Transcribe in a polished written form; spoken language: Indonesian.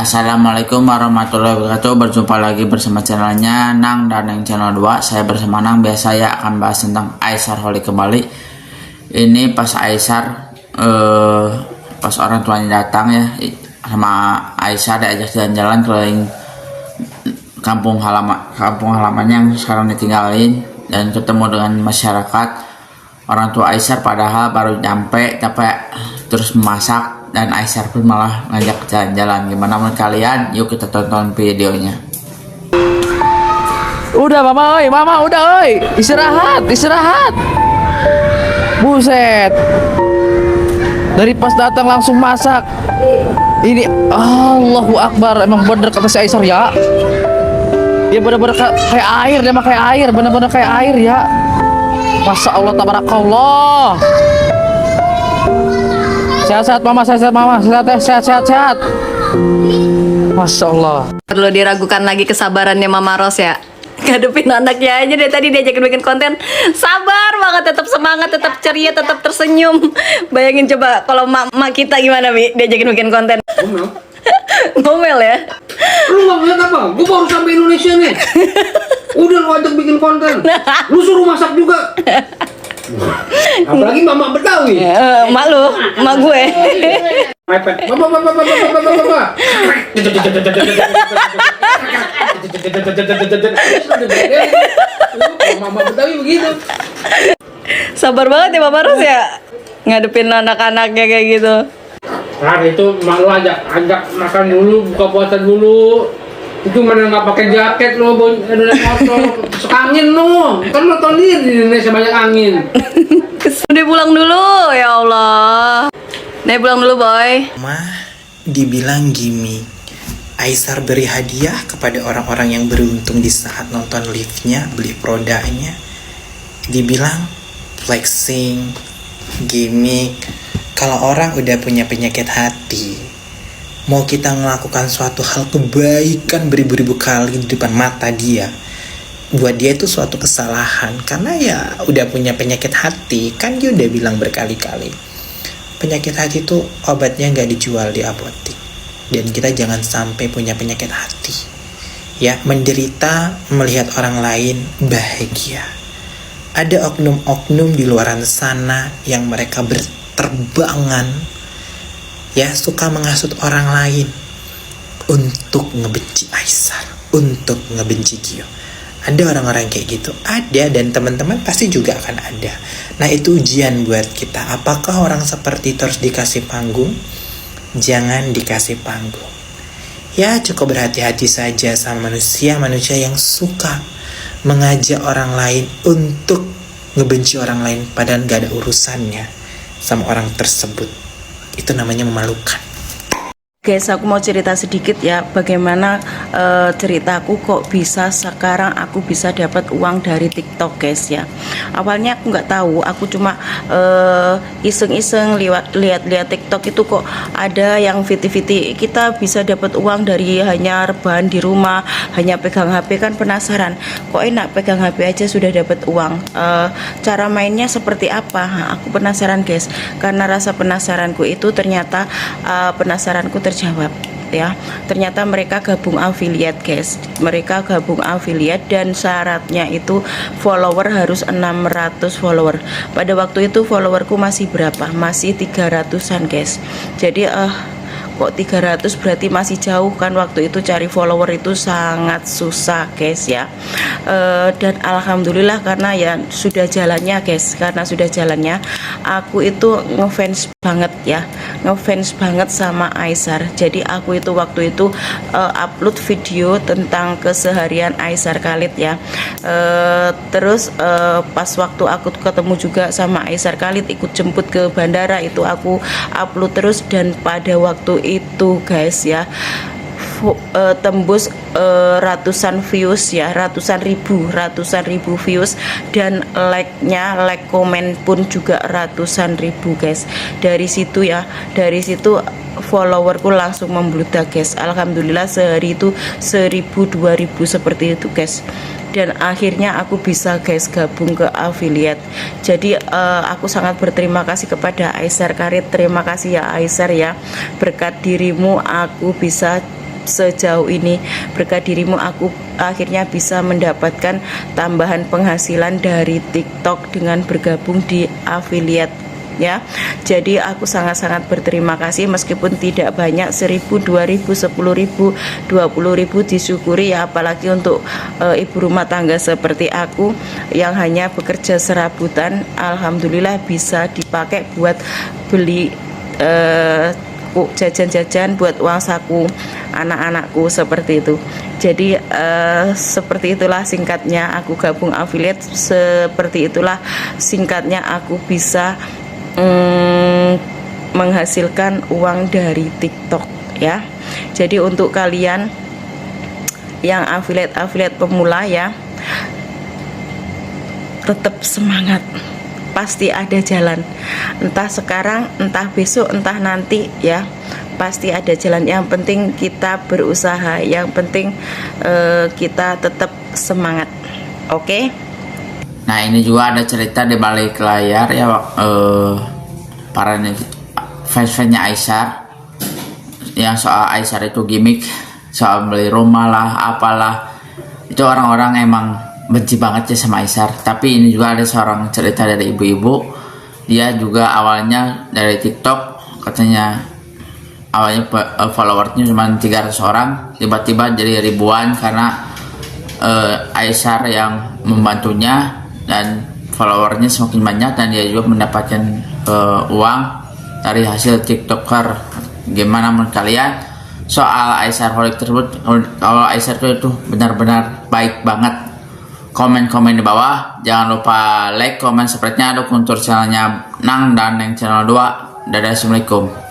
Assalamualaikum warahmatullahi wabarakatuh. Berjumpa lagi bersama channelnya Nang dan Neng Channel 2. Saya bersama Nang. Biasa ya akan bahas tentang Aisar Holik kembali. Ini pas Aisar pas orang tuanya datang ya, sama Aisar diajak jalan-jalan keliling kampung halaman yang sekarang ditinggalin, dan ketemu dengan masyarakat. Orang tua Aisar padahal baru nyampe terus memasak, dan Aisar pun malah ngajak jalan-jalan. Gimana menurut kalian? Yuk kita tonton videonya. Udah mama udah istirahat. Buset, dari pas datang langsung masak. Ini Allahu Akbar, emang bener kata si Aisar ya. Dia bener-bener kayak air, dia mah kayak air, bener-bener kayak air ya. Masya Allah, tabarakallah. Sehat-sehat mama, sehat. Masya Allah. Perlu diragukan lagi kesabarannya Mama Ros ya. Ngadepin anaknya aja dari tadi diajakin bikin konten, sabar banget, tetap semangat, tetap ceria, tetap tersenyum. Bayangin coba kalau mak kita gimana Bi, diajakin bikin konten. Ngomel ya. Lu gak ngeliat apa? Gue baru sampai Indonesia nih. Udah lu ajak bikin konten, lu suruh masak juga. Apalagi mama Betawi. Mak lu, mak gue. iPad. Mama. Mama Betawi begitu. Sabar banget ya Mama Ros ya, ngadepin anak-anaknya kayak gitu. Nah itu mak lu ajak makan dulu, buka puasa dulu. Itu mana nggak pakai jaket lo, naik motor, sekangin lo. Kan lo tau nih di Indonesia banyak angin. Udah pulang dulu, ya Allah. Udah pulang dulu boy. Dibilang gimmick. Aisar beri hadiah kepada orang-orang yang beruntung di saat nonton live-nya, beli produknya. Dibilang flexing, gimmick. Kalau orang udah punya penyakit hati, mau kita melakukan suatu hal kebaikan beribu-ribu kali di depan mata dia, buat dia itu suatu kesalahan. Karena ya udah punya penyakit hati, kan dia udah bilang berkali-kali, penyakit hati itu obatnya gak dijual di apotek. Dan kita jangan sampai punya penyakit hati ya, menderita melihat orang lain bahagia. Ada oknum-oknum di luaran sana yang mereka berterbangan ya, suka menghasut orang lain untuk ngebenci Aisar, untuk ngebenci Gio. Ada orang-orang kayak gitu, ada, dan teman-teman pasti juga akan ada. Nah itu ujian buat kita. Apakah orang seperti itu harus dikasih panggung? Jangan dikasih panggung. Ya cukup berhati-hati saja sama manusia yang suka mengajak orang lain untuk ngebenci orang lain padahal gak ada urusannya sama orang tersebut. Itu namanya memalukan. Guys, aku mau cerita sedikit ya, bagaimana ceritaku kok bisa sekarang aku bisa dapat uang dari TikTok guys ya. Awalnya aku nggak tahu, aku cuma iseng-iseng lihat TikTok itu kok ada yang viti-viti kita bisa dapat uang dari hanya rebahan di rumah, hanya pegang HP. Kan penasaran, kok enak pegang HP aja sudah dapat uang. Cara mainnya seperti apa? Aku penasaran guys, karena rasa penasaranku itu ternyata penasaranku terjawab ya. Ternyata mereka gabung affiliate guys, mereka gabung affiliate, dan syaratnya itu follower harus 600 follower. Pada waktu itu followerku masih berapa? Masih 300-an guys. Jadi kok 300 berarti masih jauh kan, waktu itu cari follower itu sangat susah guys ya. Dan alhamdulillah karena ya sudah jalannya guys, karena sudah jalannya aku itu ngefans banget ya, ngefans banget sama Aisar. Jadi aku itu waktu itu upload video tentang keseharian Aisar Khalid ya. Terus pas waktu aku ketemu juga sama Aisar Khalid, ikut jemput ke bandara, itu aku upload terus, dan pada waktu itu guys ya tembus ratusan views ya, ratusan ribu views, dan like komen pun juga ratusan ribu guys. Dari situ followerku langsung membludak guys. Alhamdulillah sehari itu 1000 2000 seperti itu guys. Dan akhirnya aku bisa guys gabung ke affiliate. Jadi aku sangat berterima kasih kepada Aisar Khalid. Terima kasih ya Aisar ya, berkat dirimu aku bisa sejauh ini. Berkat dirimu aku akhirnya bisa mendapatkan tambahan penghasilan dari TikTok dengan bergabung di affiliate ya. Jadi aku sangat-sangat berterima kasih, meskipun tidak banyak, 1.000, 2.000, 10.000, 20.000 disyukuri ya, apalagi untuk ibu rumah tangga seperti aku yang hanya bekerja serabutan. Alhamdulillah bisa dipakai buat beli jajan-jajan, buat uang saku anak-anakku, seperti itu. Jadi seperti itulah singkatnya aku gabung affiliate, seperti itulah singkatnya aku bisa menghasilkan uang dari TikTok ya. Jadi untuk kalian yang affiliate pemula ya, tetap semangat, pasti ada jalan. Entah sekarang, entah besok, entah nanti ya, pasti ada jalan. Yang penting kita berusaha, yang penting kita tetap semangat. Oke? Nah ini juga ada cerita di balik layar ya, para fans-fansnya Aisyar, yang soal Aisyar itu gimmick, soal beli rumah lah, apalah, itu orang-orang emang benci banget ya sama Aisyar. Tapi ini juga ada seorang cerita dari ibu-ibu, dia juga awalnya dari TikTok, katanya awalnya followersnya cuma 300 orang, tiba-tiba jadi ribuan karena Aisyar yang membantunya, dan followernya semakin banyak, dan dia juga mendapatkan uang dari hasil TikToker. Gimana menurut kalian soal Aisyar Holik tersebut? Kalau Aisyar itu benar-benar baik banget, komen-komen di bawah. Jangan lupa like, komen, subscribe-nya, dukung terus channelnya Nang dan yang channel 2. Dadah, assalamualaikum.